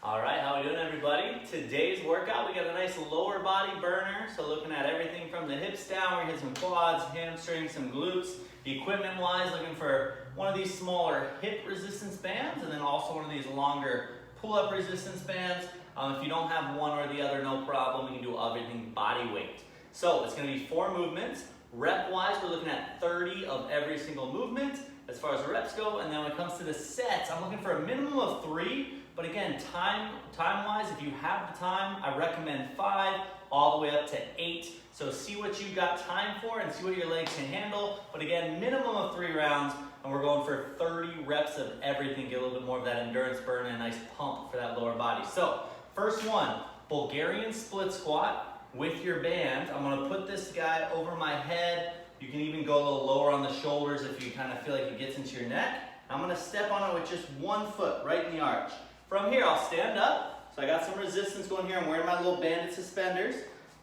All right, how we doing, everybody? Today's workout, we got a nice lower body burner. So looking at everything from the hips down, we're hitting some quads, hamstrings, some glutes. Equipment-wise, looking for one of these smaller hip resistance bands, and then also one of these longer pull-up resistance bands. If you don't have one or the other, no problem. We can do everything body weight. So it's going to be 4 movements. Rep-wise, we're looking at 30 of every single movement as far as the reps go. And then when it comes to the sets, I'm looking for a minimum of 3. But again, time-wise, if you have the time, I recommend 5 all the way up to 8. So see what you got time for and see what your legs can handle. But again, minimum of 3 rounds, and we're going for 30 reps of everything. Get a little bit more of that endurance burn and a nice pump for that lower body. So first one, Bulgarian split squat with your band. I'm gonna put this guy over my head. You can even go a little lower on the shoulders if you kind of feel like it gets into your neck. I'm gonna step on it with just 1 foot right in the arch. From here, I'll stand up. So I got some resistance going here. I'm wearing my little banded suspenders.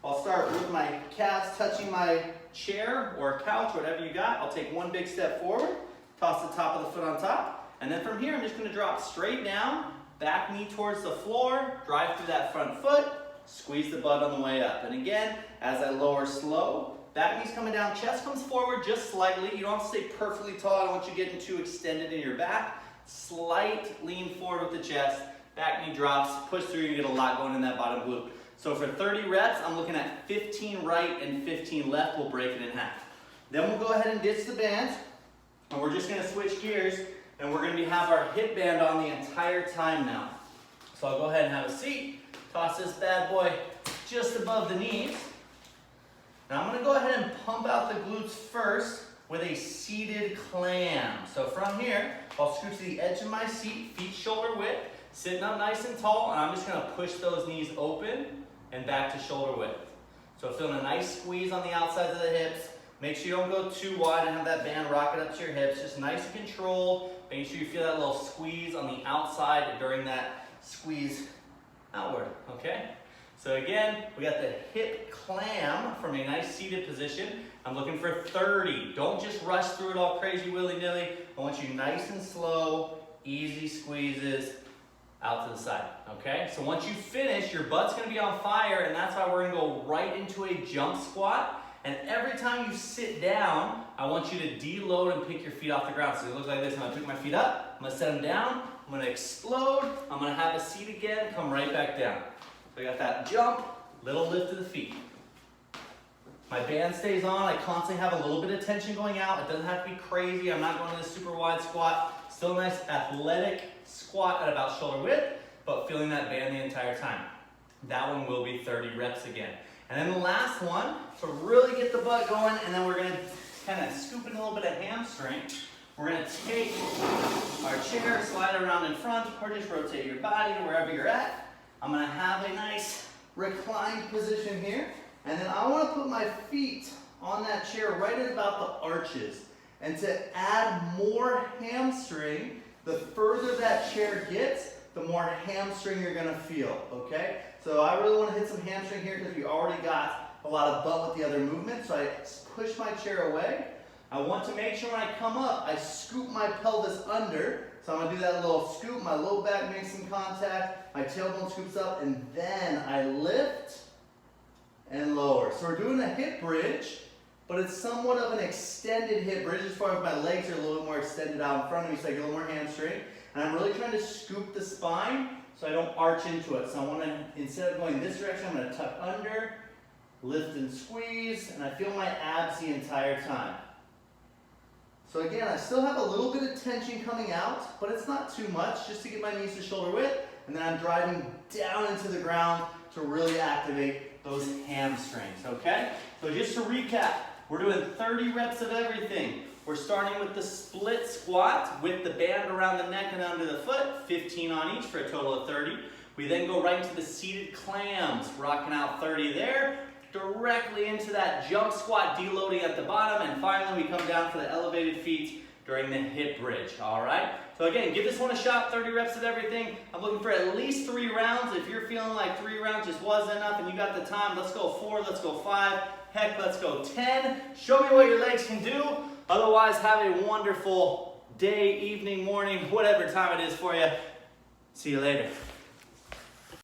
I'll start with my calves touching my chair or couch, whatever you got. I'll take 1 big step forward, toss the top of the foot on top. And then from here, I'm just gonna drop straight down, back knee towards the floor, drive through that front foot, squeeze the butt on the way up. And again, as I lower slow, back knee's coming down, chest comes forward just slightly. You don't have to stay perfectly tall. I don't want you getting too extended in your back. Slight lean forward with the chest, back knee drops, push through, you get a lot going in that bottom glute. So for 30 reps, I'm looking at 15 right and 15 left. We'll break it in half. Then we'll go ahead and ditch the band, and we're just gonna switch gears, and we're gonna have our hip band on the entire time now. So I'll go ahead and have a seat, toss this bad boy just above the knees. Now I'm gonna go ahead and pump out the glutes first with a seated clam. So from here, I'll scoot to the edge of my seat, feet shoulder width, sitting up nice and tall, and I'm just gonna push those knees open and back to shoulder width. So feeling a nice squeeze on the outsides of the hips. Make sure you don't go too wide and have that band rocket up to your hips. Just nice and controlled. Make sure you feel that little squeeze on the outside during that squeeze outward, okay? So again, we got the hip clam from a nice seated position. I'm looking for 30. Don't just rush through it all crazy willy-nilly. I want you nice and slow, easy squeezes out to the side, okay? So once you finish, your butt's gonna be on fire, and that's why we're gonna go right into a jump squat. And every time you sit down, I want you to deload and pick your feet off the ground. So it looks like this. I'm gonna pick my feet up, I'm gonna set them down, I'm gonna explode, I'm gonna have a seat again, come right back down. So I got that jump, little lift of the feet. My band stays on, I constantly have a little bit of tension going out. It doesn't have to be crazy, I'm not going to this super wide squat. Still a nice athletic squat at about shoulder width, but feeling that band the entire time. That one will be 30 reps again. And then the last one, to really get the butt going, and then we're gonna kind of scoop in a little bit of hamstring. We're gonna take our chair, slide it around in front, or just rotate your body to wherever you're at. I'm gonna have a nice reclined position here. And then I want to put my feet on that chair right at about the arches. And to add more hamstring, the further that chair gets, the more hamstring you're going to feel, okay? So I really want to hit some hamstring here because we already got a lot of butt with the other movement. So I push my chair away. I want to make sure when I come up, I scoop my pelvis under. So I'm going to do that little scoop. My low back makes some contact. My tailbone scoops up, and then I lift and lower. So we're doing a hip bridge, but it's somewhat of an extended hip bridge as far as my legs are a little bit more extended out in front of me, so I get a little more hamstring. And I'm really trying to scoop the spine so I don't arch into it. So I want to, instead of going this direction, I'm going to tuck under, lift and squeeze, and I feel my abs the entire time. So again, I still have a little bit of tension coming out, but it's not too much, just to get my knees to shoulder width, and then I'm driving down into the ground to really activate those hamstrings, okay? So just to recap, we're doing 30 reps of everything. We're starting with the split squat with the band around the neck and under the foot, 15 on each for a total of 30. We then go right into the seated clams, rocking out 30 there, directly into that jump squat, deloading at the bottom, and finally we come down for the elevated feet during the hip bridge, all right? So again, give this one a shot, 30 reps of everything. I'm looking for at least 3 rounds. If you're feeling like 3 rounds just wasn't enough and you got the time, let's go 4, let's go 5, heck, let's go 10. Show me what your legs can do. Otherwise, have a wonderful day, evening, morning, whatever time it is for you. See you later.